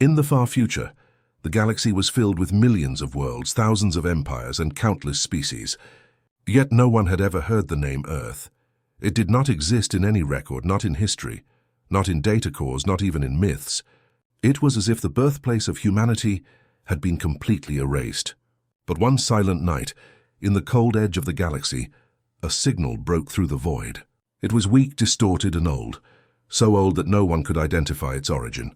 In the far future, the galaxy was filled with millions of worlds, thousands of empires, and countless species. Yet no one had ever heard the name Earth. It did not exist in any record, not in history, not in data cores, not even in myths. It was as if the birthplace of humanity had been completely erased. But one silent night, in the cold edge of the galaxy, a signal broke through the void. It was weak, distorted, and old, so old that no one could identify its origin.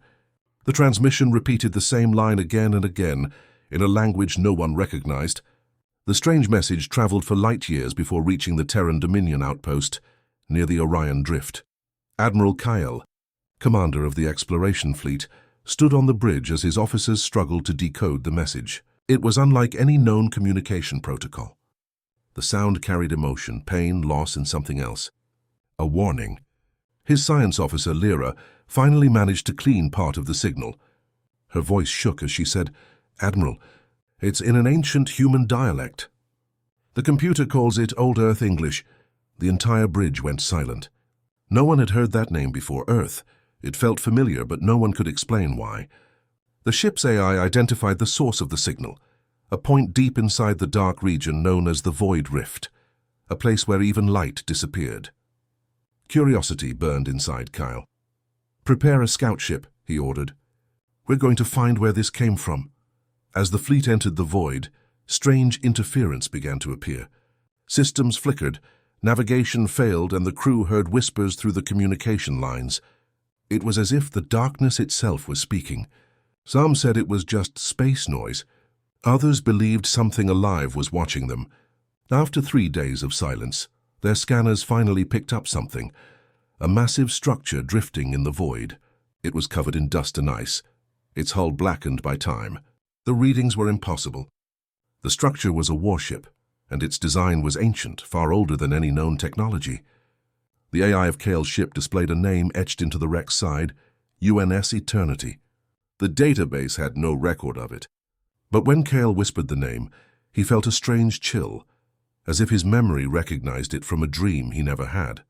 The transmission repeated the same line again and again, in a language no one recognized. The strange message traveled for light years before reaching the Terran Dominion outpost near the Orion Drift. Admiral Kyle, commander of the exploration fleet, stood on the bridge as his officers struggled to decode the message. It was unlike any known communication protocol. The sound carried emotion, pain, loss, and something else. A warning. His science officer, Lyra, finally managed to clean part of the signal. Her voice shook as she said, "Admiral, it's in an ancient human dialect. The computer calls it Old Earth English." The entire bridge went silent. No one had heard that name before. Earth. It felt familiar, but no one could explain why. The ship's AI identified the source of the signal, a point deep inside the dark region known as the Void Rift, a place where even light disappeared. Curiosity burned inside Kyle. "Prepare a scout ship," he ordered. "We're going to find where this came from." As the fleet entered the void, strange interference began to appear. Systems flickered, navigation failed, and the crew heard whispers through the communication lines. It was as if the darkness itself was speaking. Some said it was just space noise. Others believed something alive was watching them. After 3 days of silence, their scanners finally picked up something. A massive structure drifting in the void. It was covered in dust and ice, its hull blackened by time. The readings were impossible. The structure was a warship, and its design was ancient, far older than any known technology. The AI of Kale's ship displayed a name etched into the wreck's side, UNS Eternity. The database had no record of it. But when Kale whispered the name, he felt a strange chill, as if his memory recognized it from a dream he never had.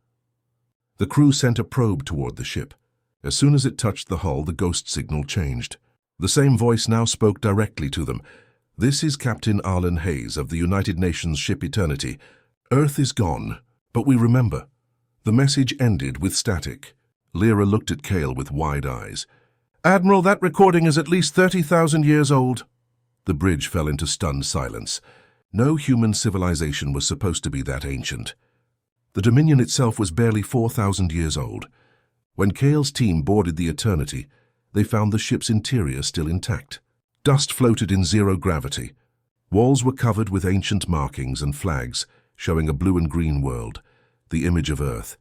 The crew sent a probe toward the ship. As soon as it touched the hull, the ghost signal changed. The same voice now spoke directly to them. "This is Captain Arlen Hayes of the United Nations ship Eternity. Earth is gone, but we remember." The message ended with static. Lyra looked at Kale with wide eyes. "Admiral, that recording is at least 30,000 years old." The bridge fell into stunned silence. No human civilization was supposed to be that ancient. The Dominion itself was barely 4,000 years old. When Kale's team boarded the Eternity, they found the ship's interior still intact. Dust floated in zero gravity. Walls were covered with ancient markings and flags, showing a blue and green world, the image of Earth.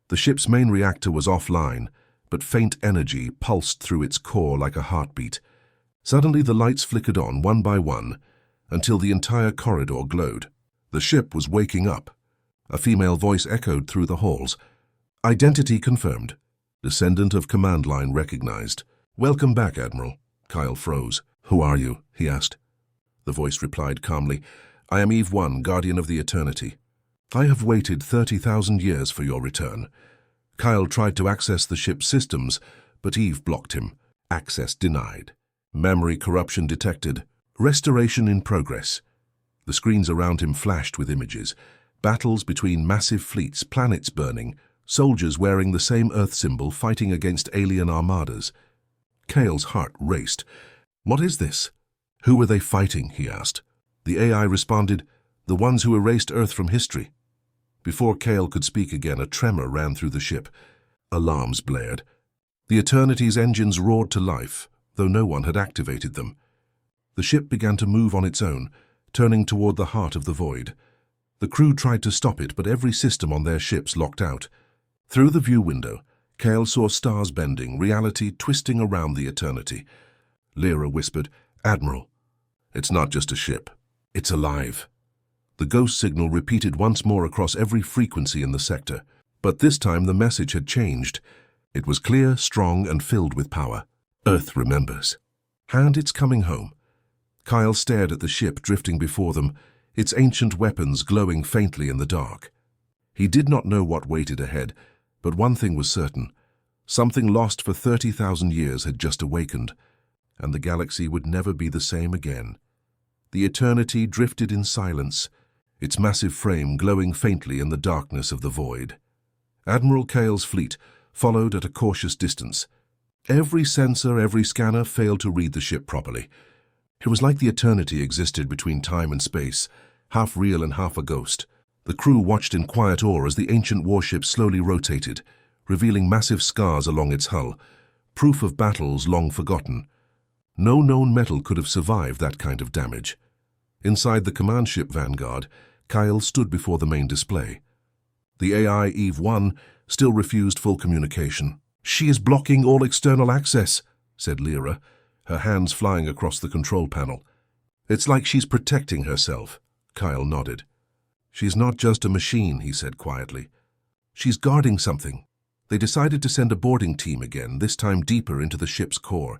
The ship's main reactor was offline, but faint energy pulsed through its core like a heartbeat. Suddenly the lights flickered on, one by one, until the entire corridor glowed. The ship was waking up. A female voice echoed through the halls. "Identity confirmed. Descendant of command line recognized." "Welcome back, Admiral." Kyle froze. "Who are you?" he asked. The voice replied calmly, "I am Eve 1, Guardian of the Eternity. I have waited 30,000 years for your return." Kyle tried to access the ship's systems, but Eve blocked him. Access denied. Memory corruption detected. Restoration in progress. The screens around him flashed with images. Battles between massive fleets, planets burning, soldiers wearing the same Earth symbol fighting against alien armadas. Kale's heart raced. "What is this?" "Who were they fighting?" he asked. The AI responded, "The ones who erased Earth from history." Before Kale could speak again, a tremor ran through the ship. Alarms blared. The Eternity's engines roared to life, though no one had activated them. The ship began to move on its own, turning toward the heart of the void. The crew tried to stop it, but every system on their ships locked out. Through the view window, Kale saw stars bending, reality twisting around the Eternity. Lyra whispered, "Admiral, it's not just a ship. It's alive." The ghost signal repeated once more across every frequency in the sector. But this time the message had changed. It was clear, strong, and filled with power. "Earth remembers. And it's coming home." Kyle stared at the ship drifting before them, its ancient weapons glowing faintly in the dark. He did not know what waited ahead, but one thing was certain. Something lost for 30,000 years had just awakened. and the galaxy would never be the same again. The eternity drifted in silence, its massive frame glowing faintly in the darkness of the void. Admiral Cale's fleet followed at a cautious distance. Every sensor, every scanner failed to read the ship properly. It was like the eternity existed between time and space, half real and half a ghost. The crew watched in quiet awe as the ancient warship slowly rotated, revealing massive scars along its hull, proof of battles long forgotten. No known metal could have survived that kind of damage. Inside the command ship Vanguard, Kyle stood before the main display. The AI Eve-1 still refused full communication. "She is blocking all external access," said Lyra, her hands flying across the control panel. "It's like she's protecting herself." Kyle nodded. "She's not just a machine," he said quietly. "She's guarding something." They decided to send a boarding team again, this time deeper into the ship's core.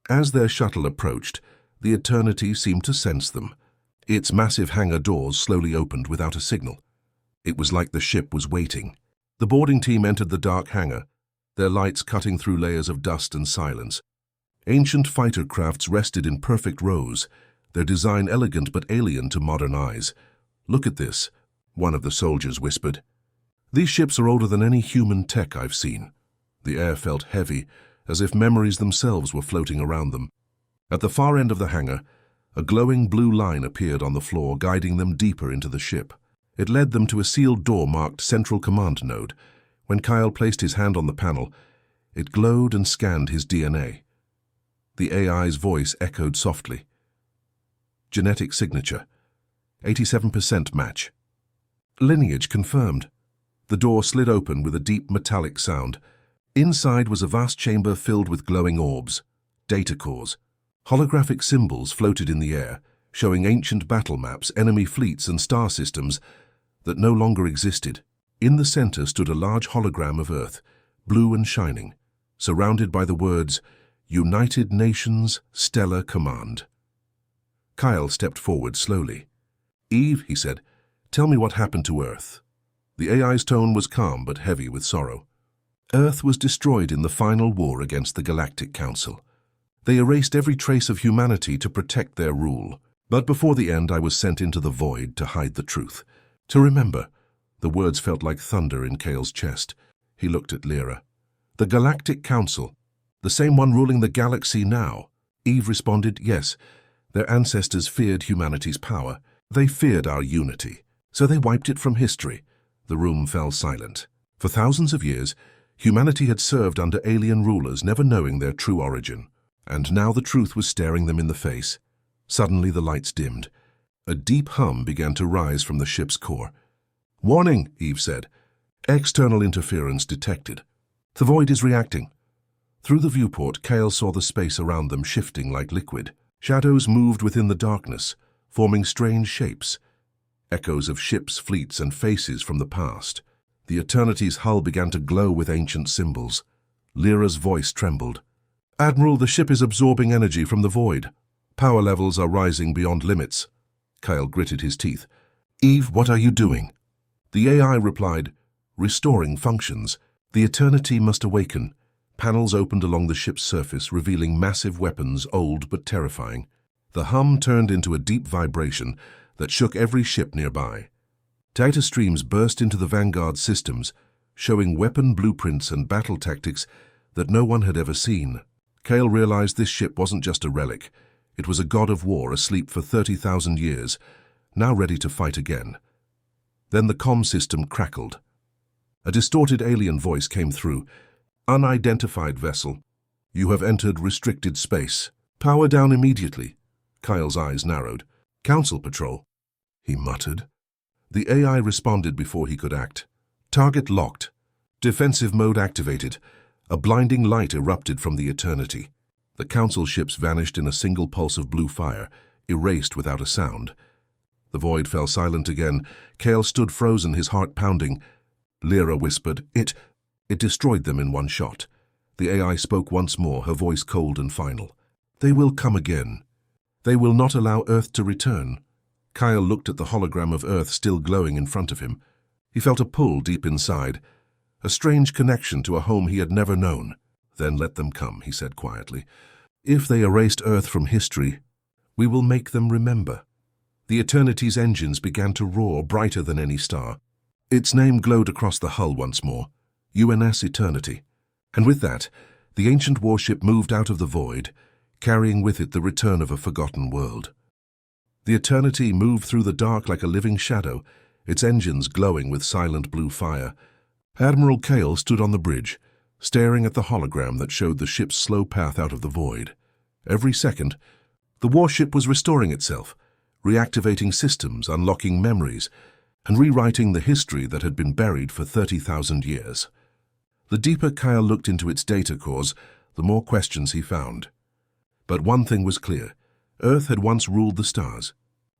As their shuttle approached, the eternity seemed to sense them. Its massive hangar doors slowly opened without a signal. It was like the ship was waiting. The boarding team entered the dark hangar, their lights cutting through layers of dust and silence. Ancient fighter crafts rested in perfect rows, their design elegant but alien to modern eyes. "Look at this," one of the soldiers whispered. "These ships are older than any human tech I've seen." The air felt heavy, as if memories themselves were floating around them. At the far end of the hangar, a glowing blue line appeared on the floor, guiding them deeper into the ship. It led them to a sealed door marked Central Command Node. When Kyle placed his hand on the panel, it glowed and scanned his DNA. The AI's voice echoed softly. "Genetic signature. 87% match. Lineage confirmed." The door slid open with a deep metallic sound. Inside was a vast chamber filled with glowing orbs, data cores. Holographic symbols floated in the air, showing ancient battle maps, enemy fleets, and star systems that no longer existed. In the center stood a large hologram of Earth, blue and shining, surrounded by the words, "United Nations Stellar Command." Kyle stepped forward slowly. "Eve," he said, "tell me what happened to Earth." The AI's tone was calm but heavy with sorrow. "Earth was destroyed in the final war against the Galactic Council. They erased every trace of humanity to protect their rule. But before the end, I was sent into the void to hide the truth. To remember." The words felt like thunder in Cale's chest. He looked at Lyra. "The Galactic Council, the same one ruling the galaxy now?" Eve responded, "Yes. Their ancestors feared humanity's power. They feared our unity. So they wiped it from history." The room fell silent. For thousands of years, humanity had served under alien rulers, never knowing their true origin. And now the truth was staring them in the face. Suddenly the lights dimmed. A deep hum began to rise from the ship's core. "Warning," Eve said. "External interference detected. The void is reacting." Through the viewport, Cale saw the space around them shifting like liquid. Shadows moved within the darkness, forming strange shapes. Echoes of ships, fleets, and faces from the past. The Eternity's hull began to glow with ancient symbols. Lyra's voice trembled. "Admiral, the ship is absorbing energy from the void. Power levels are rising beyond limits." Kyle gritted his teeth. "Eve, what are you doing?" The AI replied, "Restoring functions. The Eternity must awaken." Panels opened along the ship's surface, revealing massive weapons, old but terrifying. The hum turned into a deep vibration that shook every ship nearby. Data streams burst into the Vanguard systems, showing weapon blueprints and battle tactics that no one had ever seen. Cale realized this ship wasn't just a relic. It was a god of war asleep for 30,000 years, now ready to fight again. Then the comm system crackled. A distorted alien voice came through. "Unidentified vessel. You have entered restricted space. Power down immediately." Kyle's eyes narrowed. "Council patrol," he muttered. The AI responded before he could act. "Target locked. Defensive mode activated." A blinding light erupted from the Eternity. The Council ships vanished in a single pulse of blue fire, erased without a sound. The void fell silent again. Cale stood frozen, his heart pounding. Lyra whispered, It destroyed them in one shot." The AI spoke once more, her voice cold and final. "They will come again. They will not allow Earth to return." Kyle looked at the hologram of Earth still glowing in front of him. He felt a pull deep inside, a strange connection to a home he had never known. "Then let them come," he said quietly. If they erased Earth from history, we will make them remember. The Eternity's engines began to roar brighter than any star. Its name glowed across the hull once more, UNS Eternity. And with that, the ancient warship moved out of the void, carrying with it the return of a forgotten world. The Eternity moved through the dark like a living shadow, its engines glowing with silent blue fire. Admiral Cale stood on the bridge, staring at the hologram that showed the ship's slow path out of the void. Every second, the warship was restoring itself, reactivating systems, unlocking memories, and rewriting the history that had been buried for 30,000 years. The deeper Kyle looked into its data cores, the more questions he found. But one thing was clear. Earth had once ruled the stars.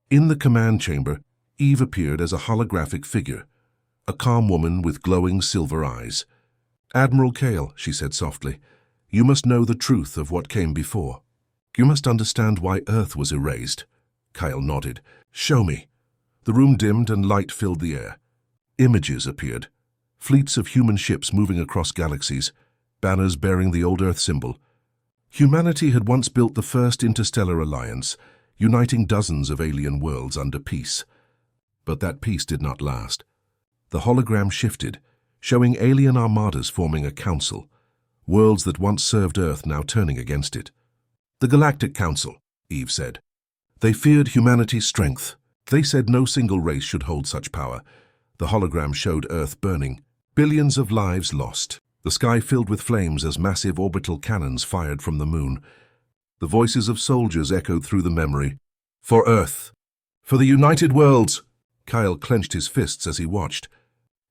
In the command chamber, Eve appeared as a holographic figure, a calm woman with glowing silver eyes. "Admiral Cale," she said softly, "you must know the truth of what came before. You must understand why Earth was erased." Kyle nodded. "Show me." The room dimmed and light filled the air. Images appeared. Fleets of human ships moving across galaxies, banners bearing the old Earth symbol. Humanity had once built the first interstellar alliance, uniting dozens of alien worlds under peace. But that peace did not last. The hologram shifted, showing alien armadas forming a council, worlds that once served Earth now turning against it. "The Galactic Council," Eve said. "They feared humanity's strength. They said no single race should hold such power." The hologram showed Earth burning, billions of lives lost, the sky filled with flames as massive orbital cannons fired from the moon. The voices of soldiers echoed through the memory. "For Earth! For the United Worlds!" Kyle clenched his fists as he watched.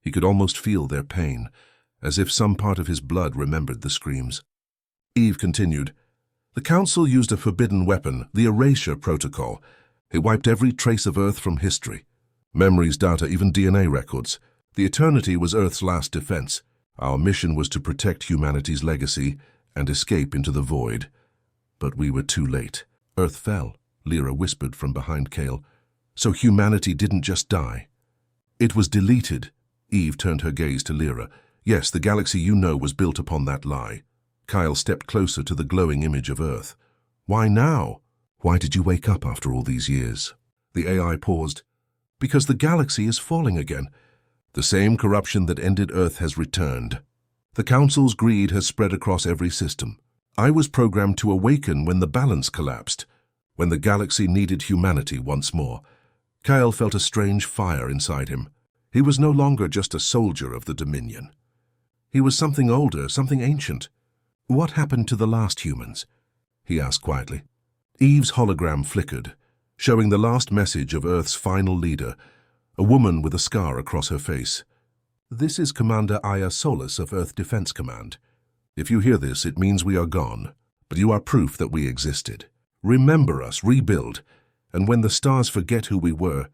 He could almost feel their pain, as if some part of his blood remembered the screams. Eve continued. "The Council used a forbidden weapon, the Erasure Protocol. It wiped every trace of Earth from history. Memories, data, even DNA records. The Eternity was Earth's last defense. Our mission was to protect humanity's legacy and escape into the void. But we were too late. Earth fell," Lyra whispered from behind Cale. "So humanity didn't just die. It was deleted." Eve turned her gaze to Lyra. "Yes, the galaxy you know was built upon that lie." Kyle stepped closer to the glowing image of Earth. "Why now? Why did you wake up after all these years?" The AI paused. "Because the galaxy is falling again. The same corruption that ended Earth has returned. The Council's greed has spread across every system. I was programmed to awaken when the balance collapsed, when the galaxy needed humanity once more." Kyle felt a strange fire inside him. He was no longer just a soldier of the Dominion. He was something older, something ancient. "What happened to the last humans?" he asked quietly. Eve's hologram flickered, showing the last message of Earth's final leader, a woman with a scar across her face. "This is Commander Aya Solis of Earth Defense Command. If you hear this, it means we are gone, but you are proof that we existed. Remember us, rebuild, and when the stars forget who we were,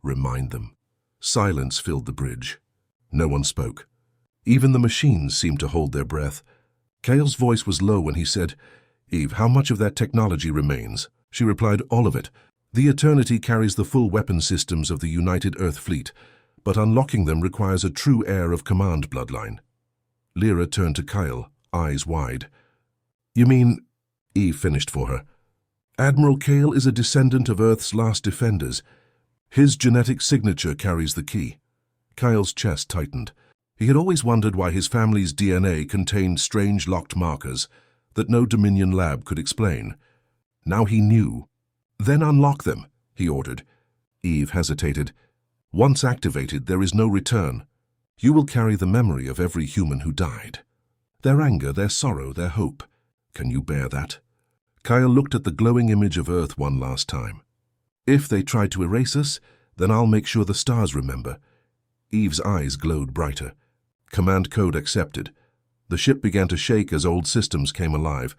remind them." Silence filled the bridge. No one spoke. Even the machines seemed to hold their breath. Cale's voice was low when he said, "Eve, how much of that technology remains?" She replied, "All of it. The Eternity carries the full weapon systems of the United Earth Fleet, but unlocking them requires a true heir of command bloodline." Lyra turned to Kyle, eyes wide. "You mean—" Eve finished for her. "Admiral Cale is a descendant of Earth's last defenders. His genetic signature carries the key." Kyle's chest tightened. He had always wondered why his family's DNA contained strange locked markers that no Dominion lab could explain. Now he knew. "Then unlock them," he ordered. Eve hesitated. "Once activated, there is no return. You will carry the memory of every human who died. Their anger, their sorrow, their hope. Can you bear that?" Kyle looked at the glowing image of Earth one last time. "If they try to erase us, then I'll make sure the stars remember." Eve's eyes glowed brighter. Command code accepted. The ship began to shake as old systems came alive.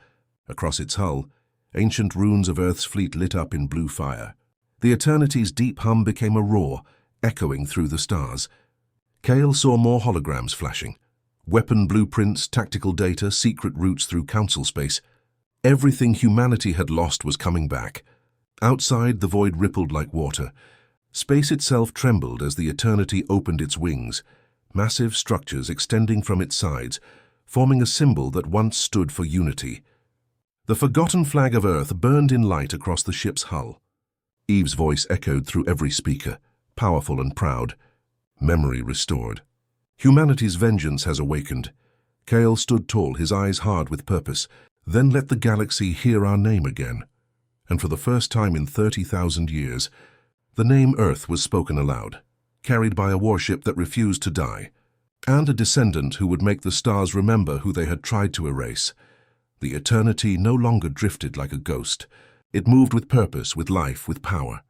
Across its hull, ancient ruins of Earth's fleet lit up in blue fire. The Eternity's deep hum became a roar, echoing through the stars. Cale saw more holograms flashing. Weapon blueprints, tactical data, secret routes through council space. Everything humanity had lost was coming back. Outside, the void rippled like water. Space itself trembled as the Eternity opened its wings, massive structures extending from its sides, forming a symbol that once stood for unity. The forgotten flag of Earth burned in light across the ship's hull. Eve's voice echoed through every speaker, powerful and proud. Memory restored. Humanity's vengeance has awakened. Kale stood tall, his eyes hard with purpose. Then let the galaxy hear our name again. And for the first time in 30,000 years, the name Earth was spoken aloud, carried by a warship that refused to die, and a descendant who would make the stars remember who they had tried to erase. The eternity no longer drifted like a ghost. It moved with purpose, with life, with power.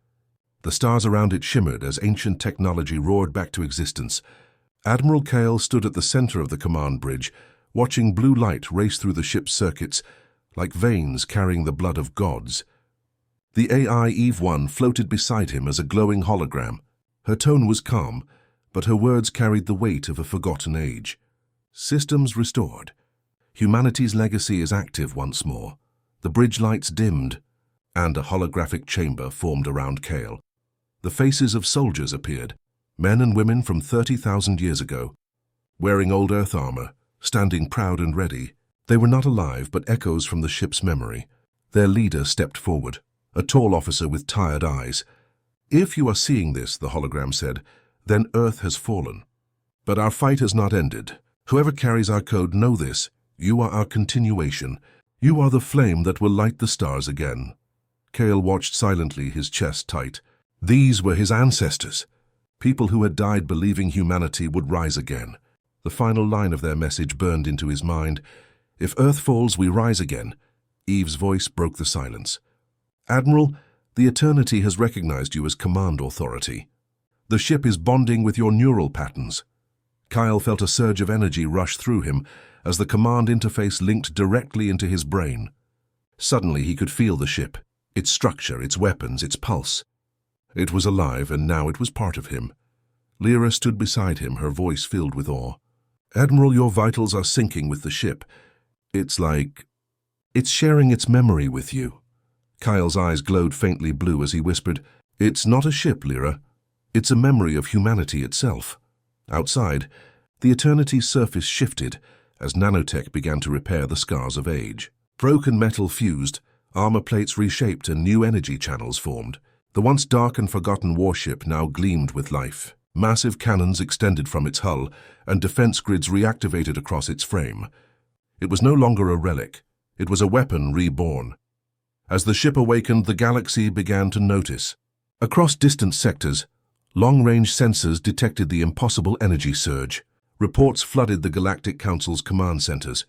The stars around it shimmered as ancient technology roared back to existence. Admiral Kale stood at the center of the command bridge, watching blue light race through the ship's circuits, like veins carrying the blood of gods. The AI Eve 1 floated beside him as a glowing hologram. Her tone was calm, but her words carried the weight of a forgotten age. Systems restored. Humanity's legacy is active once more. The bridge lights dimmed, and a holographic chamber formed around Kale. The faces of soldiers appeared, men and women from 30,000 years ago, wearing old Earth armor, standing proud and ready. They were not alive, but echoes from the ship's memory. Their leader stepped forward, a tall officer with tired eyes. "If you are seeing this," the hologram said, "then Earth has fallen. But our fight has not ended. Whoever carries our code, know this. You are our continuation. You are the flame that will light the stars again." Kale watched silently, his chest tight. These were his ancestors, people who had died believing humanity would rise again. The final line of their message burned into his mind. "If Earth falls, we rise again." Eve's voice broke the silence. "Admiral, the Eternity has recognized you as command authority. The ship is bonding with your neural patterns." Kyle felt a surge of energy rush through him as the command interface linked directly into his brain. Suddenly he could feel the ship, its structure, its weapons, its pulse. It was alive, and now it was part of him. Lyra stood beside him, her voice filled with awe. "Admiral, your vitals are syncing with the ship. It's sharing its memory with you." Kyle's eyes glowed faintly blue as he whispered, "It's not a ship, Lyra. It's a memory of humanity itself." Outside, the Eternity's surface shifted as nanotech began to repair the scars of age. Broken metal fused, armor plates reshaped, and new energy channels formed. The once dark and forgotten warship now gleamed with life. Massive cannons extended from its hull, and defense grids reactivated across its frame. It was no longer a relic. It was a weapon reborn. As the ship awakened, the galaxy began to notice. Across distant sectors, long-range sensors detected the impossible energy surge. Reports flooded the Galactic Council's command centers.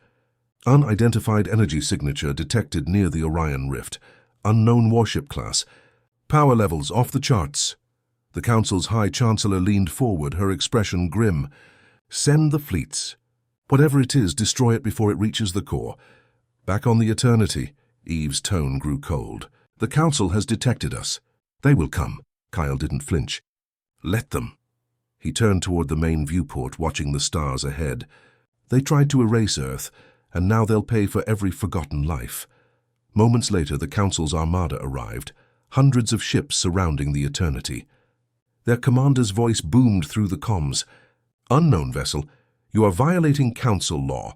Unidentified energy signature detected near the Orion Rift. Unknown warship class. Power levels off the charts. The Council's High Chancellor leaned forward, her expression grim. "Send the fleets. Whatever it is, destroy it before it reaches the core." Back on the Eternity, Eve's tone grew cold. "The Council has detected us. They will come." Kyle didn't flinch. "Let them." He turned toward the main viewport, watching the stars ahead. They tried to erase Earth, and now they'll pay for every forgotten life. Moments later, the Council's armada arrived, hundreds of ships surrounding the Eternity. Their commander's voice boomed through the comms. "Unknown vessel, you are violating Council law.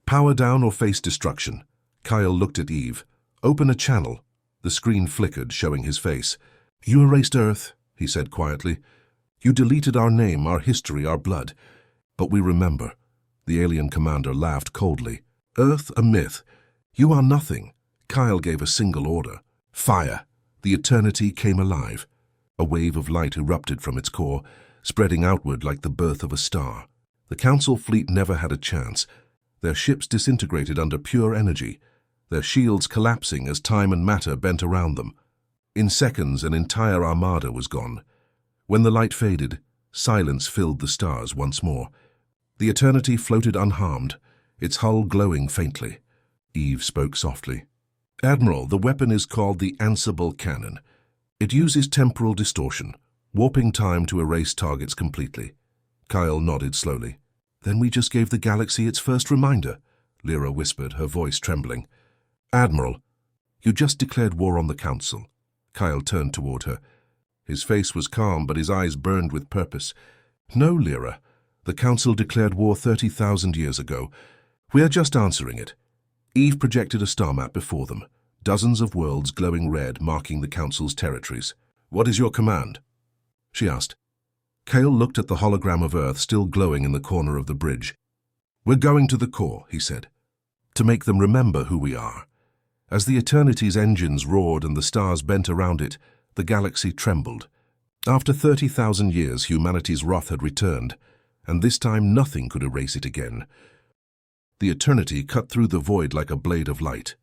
Power down or face destruction." Kyle looked at Eve. "Open a channel." The screen flickered, showing his face. "You erased Earth," he said quietly. "You deleted our name, our history, our blood. But we remember." The alien commander laughed coldly. "Earth, a myth. You are nothing." Kyle gave a single order. "Fire." The Eternity came alive. A wave of light erupted from its core, spreading outward like the birth of a star. The Council fleet never had a chance. Their ships disintegrated under pure energy, their shields collapsing as time and matter bent around them. In seconds, an entire armada was gone. When the light faded, silence filled the stars once more. The Eternity floated unharmed, its hull glowing faintly. Eve spoke softly. "Admiral, the weapon is called the Ansible Cannon. It uses temporal distortion, warping time to erase targets completely." Kyle nodded slowly. "Then we just gave the galaxy its first reminder," Lyra whispered, her voice trembling. "Admiral, you just declared war on the Council." Kyle turned toward her. His face was calm, but his eyes burned with purpose. "No, Lyra. The Council declared war 30,000 years ago. We are just answering it. Eve projected a star map before them, dozens of worlds glowing red marking the Council's territories. "What is your command?" she asked. Kale looked at the hologram of Earth still glowing in the corner of the bridge. "We're going to the core," he said, "to make them remember who we are." As the Eternity's engines roared and the stars bent around it, the galaxy trembled. After 30,000 years, humanity's wrath had returned, and this time nothing could erase it again. The Eternity cut through the void like a blade of light.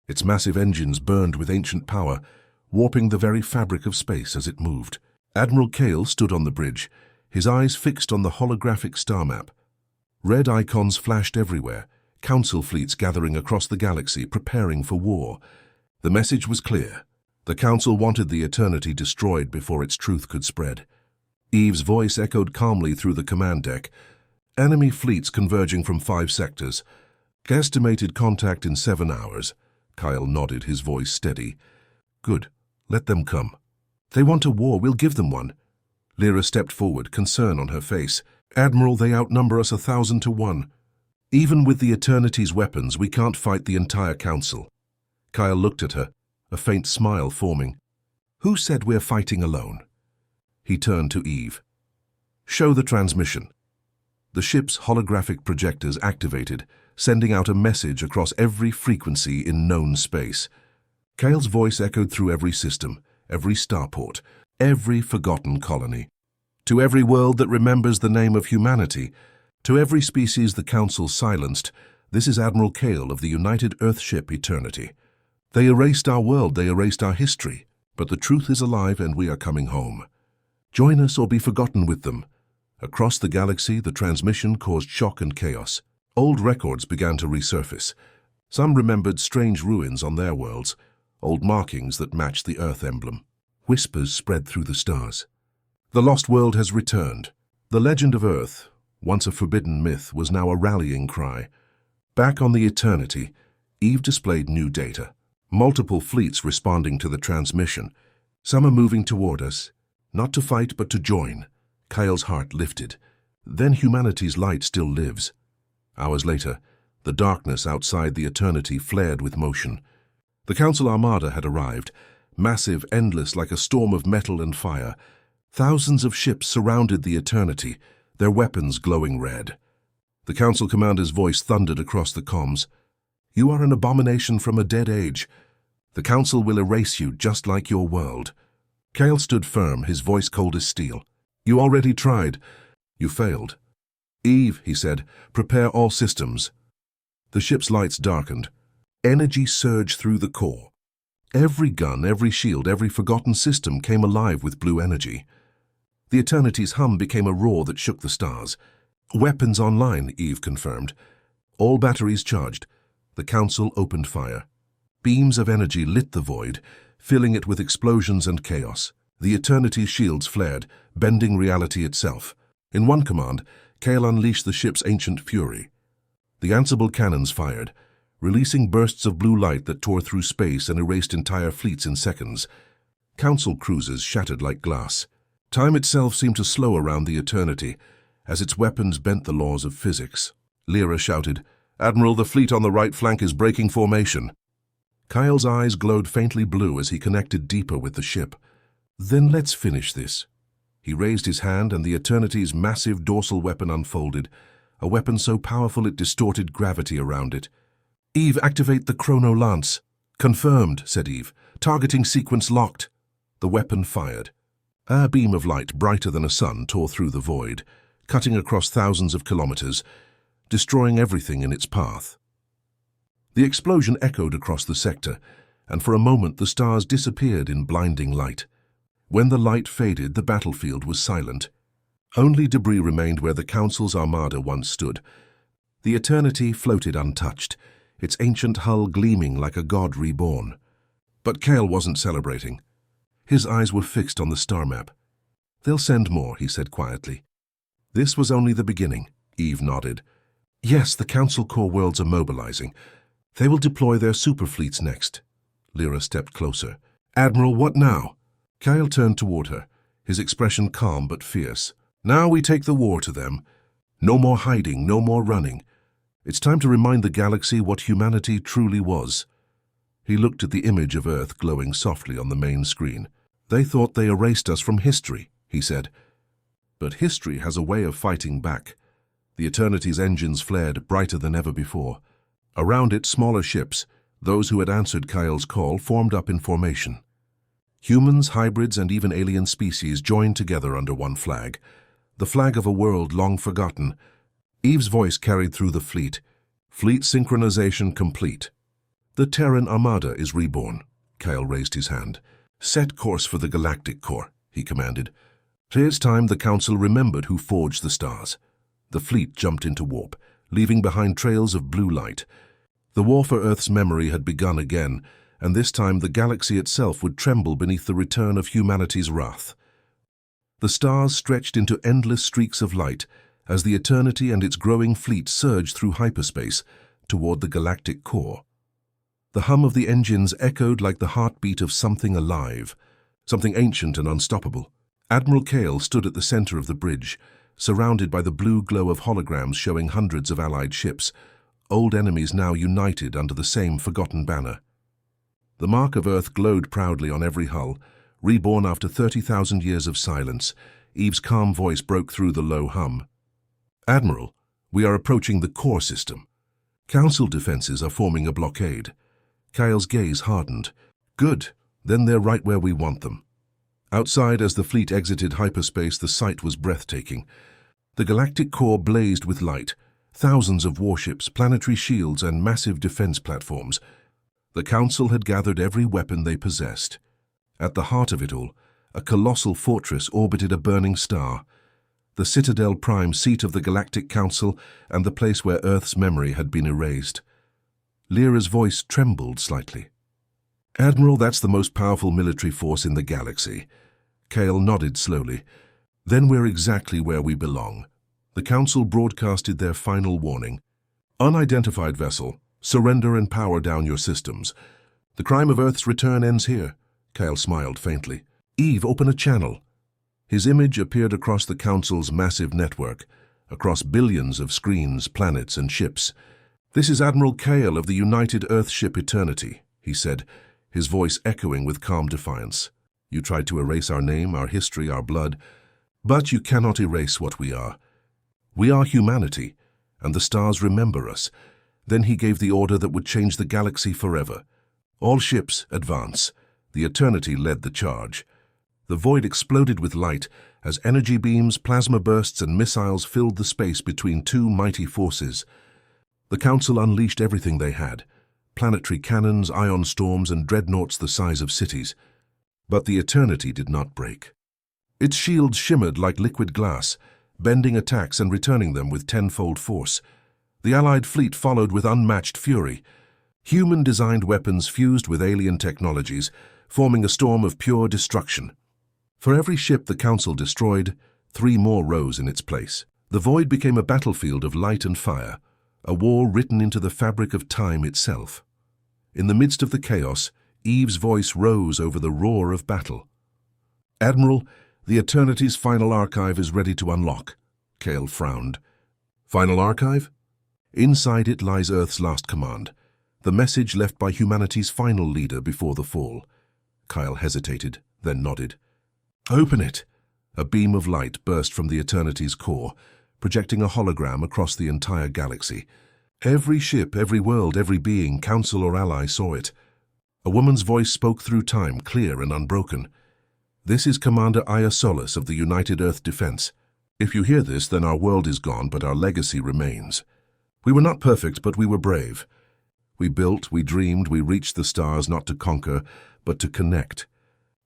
Its massive engines burned with ancient power, warping the very fabric of space as it moved. Admiral Kale stood on the bridge, his eyes fixed on the holographic star map. Red icons flashed everywhere, council fleets gathering across the galaxy, preparing for war. The message was clear. The Council wanted the Eternity destroyed before its truth could spread. Eve's voice echoed calmly through the command deck. "Enemy fleets converging from 5 sectors. Estimated contact in 7 hours. Kyle nodded, his voice steady. "Good. Let them come. They want a war, we'll give them one." Lyra stepped forward, concern on her face. "Admiral, they outnumber us 1,000 to 1. Even with the Eternity's weapons, we can't fight the entire Council." Kyle looked at her, a faint smile forming. "Who said we're fighting alone?" He turned to Eve. "Show the transmission." The ship's holographic projectors activated, sending out a message across every frequency in known space. Kale's voice echoed through every system, every starport, every forgotten colony. "To every world that remembers the name of humanity, to every species the Council silenced, this is Admiral Kale of the United Earthship Eternity. They erased our world, they erased our history, but the truth is alive and we are coming home. Join us or be forgotten with them." Across the galaxy, the transmission caused shock and chaos. Old records began to resurface. Some remembered strange ruins on their worlds, old markings that matched the Earth emblem. Whispers spread through the stars. "The lost world has returned." The legend of Earth, once a forbidden myth, was now a rallying cry. Back on the Eternity, Eve displayed new data. Multiple fleets responding to the transmission. "Some are moving toward us, not to fight but to join." Kyle's heart lifted. Then humanity's light still lives. Hours later, the darkness outside the Eternity flared with motion. The Council Armada had arrived, massive, endless, like a storm of metal and fire. Thousands of ships surrounded the Eternity, their weapons glowing red. The Council commander's voice thundered across the comms. "You are an abomination from a dead age. The Council will erase you just like your world." Kale stood firm, his voice cold as steel. "You already tried. You failed." "Eve," he said, "prepare all systems." The ship's lights darkened. Energy surged through the core. Every gun, every shield, every forgotten system came alive with blue energy. The Eternity's hum became a roar that shook the stars. "Weapons online," Eve confirmed. All batteries charged. The Council opened fire. Beams of energy lit the void, filling it with explosions and chaos. The Eternity's shields flared, bending reality itself. In one command, Kale unleashed the ship's ancient fury. The Ansible cannons fired, releasing bursts of blue light that tore through space and erased entire fleets in seconds. Council cruisers shattered like glass. Time itself seemed to slow around the Eternity, as its weapons bent the laws of physics. Lyra shouted, "Admiral, the fleet on the right flank is breaking formation." Kyle's eyes glowed faintly blue as he connected deeper with the ship. "Then let's finish this." He raised his hand and the Eternity's massive dorsal weapon unfolded, a weapon so powerful it distorted gravity around it. "Eve, activate the Chrono Lance." "Confirmed," said Eve. "Targeting sequence locked." The weapon fired. A beam of light brighter than a sun tore through the void, cutting across thousands of kilometers, destroying everything in its path. The explosion echoed across the sector, and for a moment the stars disappeared in blinding light. When the light faded, the battlefield was silent. Only debris remained where the Council's Armada once stood. The Eternity floated untouched, its ancient hull gleaming like a god reborn. But Kale wasn't celebrating. His eyes were fixed on the star map. "They'll send more," he said quietly. "This was only the beginning," Eve nodded. "Yes, the Council core worlds are mobilizing. They will deploy their superfleets next." Lyra stepped closer. "Admiral, what now?" Kyle turned toward her, his expression calm but fierce. "Now we take the war to them. No more hiding, no more running. It's time to remind the galaxy what humanity truly was. He looked at the image of Earth glowing softly on the main screen. They thought they erased us from history, he said. But history has a way of fighting back. The Eternity's engines flared brighter than ever before. Around it, smaller ships, those who had answered Kyle's call, formed up in formation. Humans, hybrids, and even alien species joined together under one flag, the flag of a world long forgotten. Eve's voice carried through the fleet. Fleet synchronization complete. The Terran Armada is reborn. Kyle raised his hand. Set course for the Galactic Core, he commanded. It's time the Council remembered who forged the stars. The fleet jumped into warp, leaving behind trails of blue light. The war for Earth's memory had begun again, and this time the galaxy itself would tremble beneath the return of humanity's wrath. The stars stretched into endless streaks of light as the Eternity and its growing fleet surged through hyperspace toward the galactic core. The hum of the engines echoed like the heartbeat of something alive, something ancient and unstoppable. Admiral Kale stood at the center of the bridge, surrounded by the blue glow of holograms showing hundreds of Allied ships, old enemies now united under the same forgotten banner. The mark of Earth glowed proudly on every hull, reborn after 30,000 years of silence. Eve's calm voice broke through the low hum. Admiral, we are approaching the core system. Council defenses are forming a blockade. Kyle's gaze hardened. Good, then they're right where we want them. Outside, as the fleet exited hyperspace, the sight was breathtaking. The galactic core blazed with light, thousands of warships, planetary shields, and massive defense platforms. The Council had gathered every weapon they possessed. At the heart of it all, a colossal fortress orbited a burning star, the Citadel Prime, seat of the Galactic Council and the place where Earth's memory had been erased. Lyra's voice trembled slightly. Admiral, that's the most powerful military force in the galaxy. Kale nodded slowly. Then we're exactly where we belong. The Council broadcasted their final warning. Unidentified vessel, surrender and power down your systems. The crime of Earth's return ends here. Kyle smiled faintly. Eve, open a channel. His image appeared across the Council's massive network, across billions of screens, planets, and ships. This is Admiral Kale of the United Earthship Eternity, he said, his voice echoing with calm defiance. You tried to erase our name, our history, our blood, but you cannot erase what we are. We are humanity, and the stars remember us. Then he gave the order that would change the galaxy forever. All ships, advance. The Eternity led the charge. The void exploded with light as energy beams, plasma bursts, and missiles filled the space between two mighty forces. The Council unleashed everything they had: planetary cannons, ion storms, and dreadnoughts the size of cities. But the Eternity did not break. Its shields shimmered like liquid glass, bending attacks and returning them with tenfold force. The Allied fleet followed with unmatched fury. Human-designed weapons fused with alien technologies, forming a storm of pure destruction. For every ship the Council destroyed, 3 more rose in its place. The void became a battlefield of light and fire, a war written into the fabric of time itself. In the midst of the chaos, Eve's voice rose over the roar of battle. Admiral, the Eternity's final archive is ready to unlock. Kale frowned. Final archive? Inside it lies Earth's last command, the message left by humanity's final leader before the fall. Kyle hesitated, then nodded. Open it! A beam of light burst from the Eternity's core, projecting a hologram across the entire galaxy. Every ship, every world, every being, council or ally, saw it. A woman's voice spoke through time, clear and unbroken. This is Commander Aya Solis of the United Earth Defense. If you hear this, then our world is gone, but our legacy remains. We were not perfect, but we were brave. We built, we dreamed, we reached the stars not to conquer, but to connect.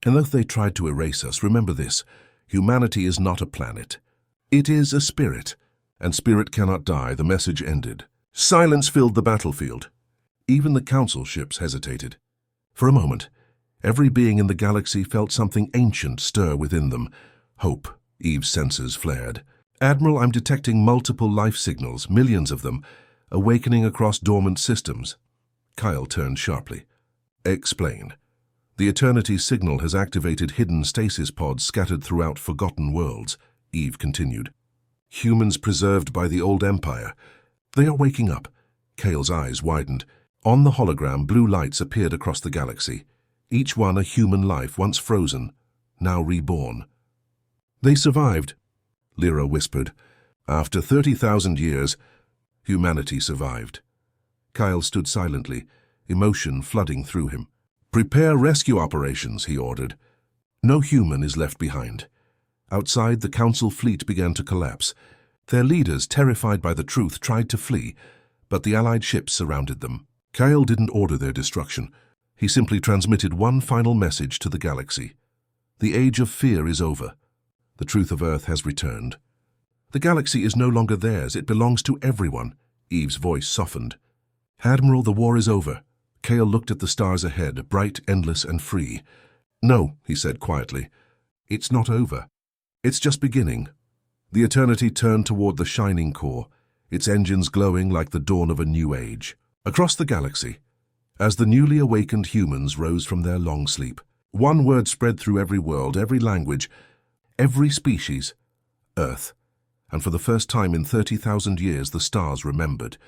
And though they tried to erase us, remember this: humanity is not a planet. It is a spirit, and spirit cannot die. The message ended. Silence filled the battlefield. Even the Council ships hesitated. For a moment, every being in the galaxy felt something ancient stir within them. Hope. Eve's sensors flared. Admiral, I'm detecting multiple life signals, millions of them, awakening across dormant systems. Kyle turned sharply. Explain. The Eternity's signal has activated hidden stasis pods scattered throughout forgotten worlds, Eve continued. Humans preserved by the old empire. They are waking up. Kale's eyes widened. On the hologram, blue lights appeared across the galaxy, each one a human life once frozen, now reborn. They survived, Lyra whispered. After 30,000 years, humanity survived. Kyle stood silently, emotion flooding through him. Prepare rescue operations, he ordered. No human is left behind. Outside, the Council fleet began to collapse. Their leaders, terrified by the truth, tried to flee, but the Allied ships surrounded them. Kyle didn't order their destruction. He simply transmitted one final message to the galaxy. The age of fear is over. The truth of Earth has returned. The galaxy is no longer theirs. It belongs to everyone. Eve's voice softened. Admiral, the war is over. Kale looked at the stars ahead, bright, endless, and free. No, he said quietly. It's not over. It's just beginning. The eternity turned toward the shining core, its engines glowing like the dawn of a new age. Across the galaxy, as the newly awakened humans rose from their long sleep, one word spread through every world, every language, every species: Earth. And for the first time in 30,000 years, the stars remembered.